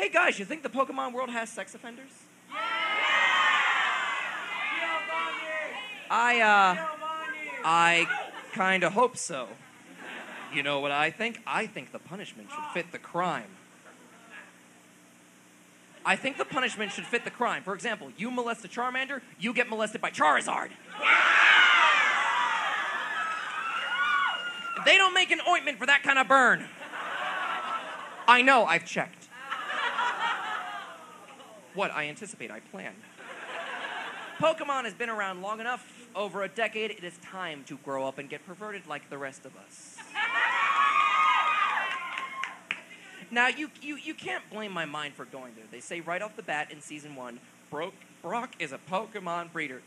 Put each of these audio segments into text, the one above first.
Hey guys, you think the Pokemon world has sex offenders? I kinda hope so. You know what I think? I think the punishment should fit the crime. I think the punishment should fit the crime. For example, you molest a Charmander, you get molested by Charizard. They don't make an ointment for that kind of burn. I know, I've checked. What? I anticipate, I plan. Pokemon has been around long enough, over a decade. It is time to grow up and get perverted like the rest of us. Now, you can't blame my mind for going there. They say right off the bat in Season 1, Brock is a Pokemon breeder.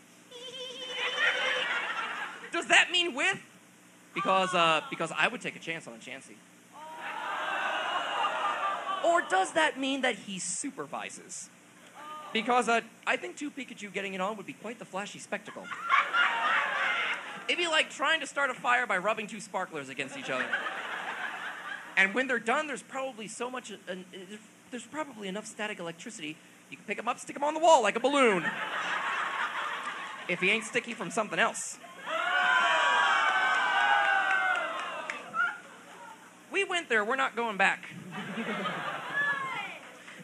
Does that mean with? Because I would take a chance on a Chansey. Or does that mean that he supervises? Because I think two Pikachu getting it on would be quite the flashy spectacle. It'd be like trying to start a fire by rubbing two sparklers against each other. And when they're done, there's probably there's probably enough static electricity, you can pick him up, stick him on the wall like a balloon. If he ain't sticky from something else. We went there, we're not going back.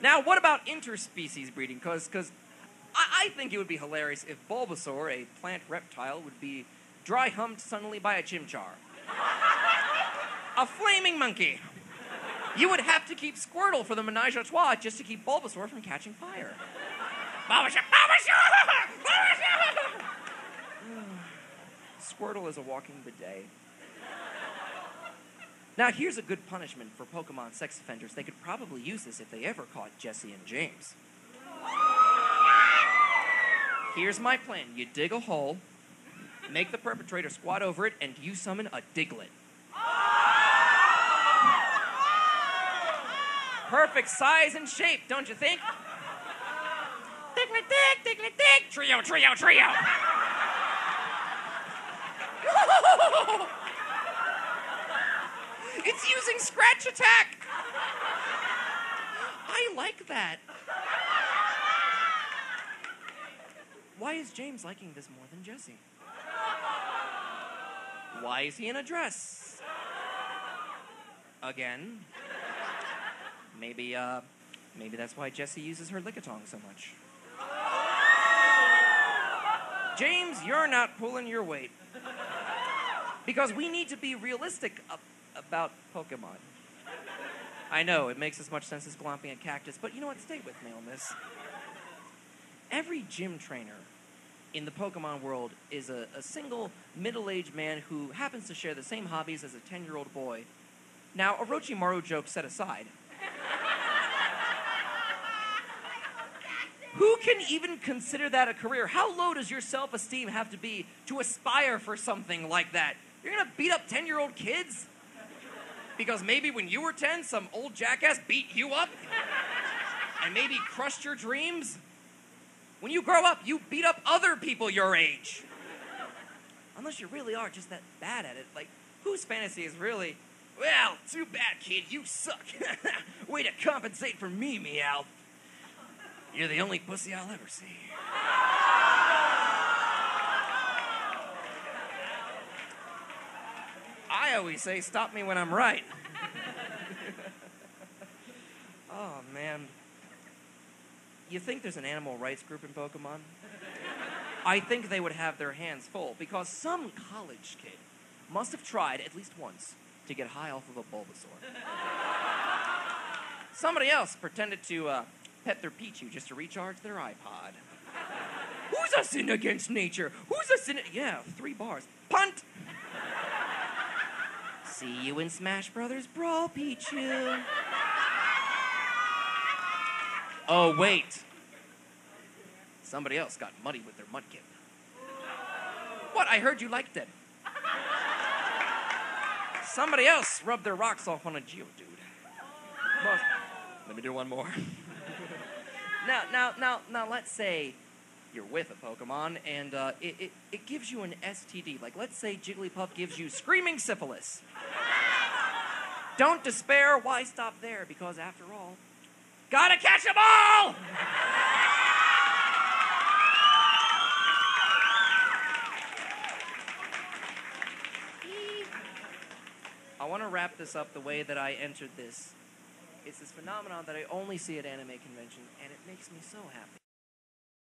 Now, what about interspecies breeding? Because I think it would be hilarious if Bulbasaur, a plant reptile, would be dry humped suddenly by a Chimchar. A flaming monkey. You would have to keep Squirtle for the menage a trois just to keep Bulbasaur from catching fire. Bulbasaur! Bulbasaur! Squirtle is a walking bidet. Now, here's a good punishment for Pokemon sex offenders. They could probably use this if they ever caught Jesse and James. Here's my plan. You dig a hole, make the perpetrator squat over it, and you summon a Diglett. Perfect size and shape, don't you think? Diglett, dig, Diglett, dig. Trio, trio, trio. It's using Scratch Attack! I like that. Why is James liking this more than Jesse? Why is he in a dress? Again? Maybe that's why Jesse uses her Lickitung so much. James, you're not pulling your weight. Because we need to be realistic about Pokemon. I know, it makes as much sense as glomping a cactus, but you know what? Stay with me on this. Every gym trainer in the Pokemon world is a single middle-aged man who happens to share the same hobbies as a 10-year-old boy. Now, Orochimaru joke set aside. Who can even consider that a career? How low does your self-esteem have to be to aspire for something like that? You're gonna beat up 10-year-old kids? Because maybe when you were 10, some old jackass beat you up? And maybe crushed your dreams? When you grow up, you beat up other people your age. Unless you really are just that bad at it. Like, whose fantasy is really, well, too bad, kid, you suck. Way to compensate for me, Meowth. You're the only pussy I'll ever see. I always say, stop me when I'm right. Oh, man. You think there's an animal rights group in Pokemon? I think they would have their hands full, because some college kid must have tried at least once to get high off of a Bulbasaur. Somebody else pretended to pet their Pichu just to recharge their iPod. Who's a sin against nature? Who's a sin? Yeah, 3 bars. Punt! See you in Smash Brothers Brawl, Pichu. Oh, wait. Somebody else got muddy with their mudkip. What? I heard you liked it. Somebody else rubbed their rocks off on a Geodude. Let me do one more. Now, let's say you're with a Pokemon and it gives you an STD. Like, let's say Jigglypuff gives you screaming syphilis. Don't despair. Why stop there? Because after all, Gotta catch 'em all! I want to wrap this up the way that I entered this. It's this phenomenon that I only see at anime convention, and it makes me so happy.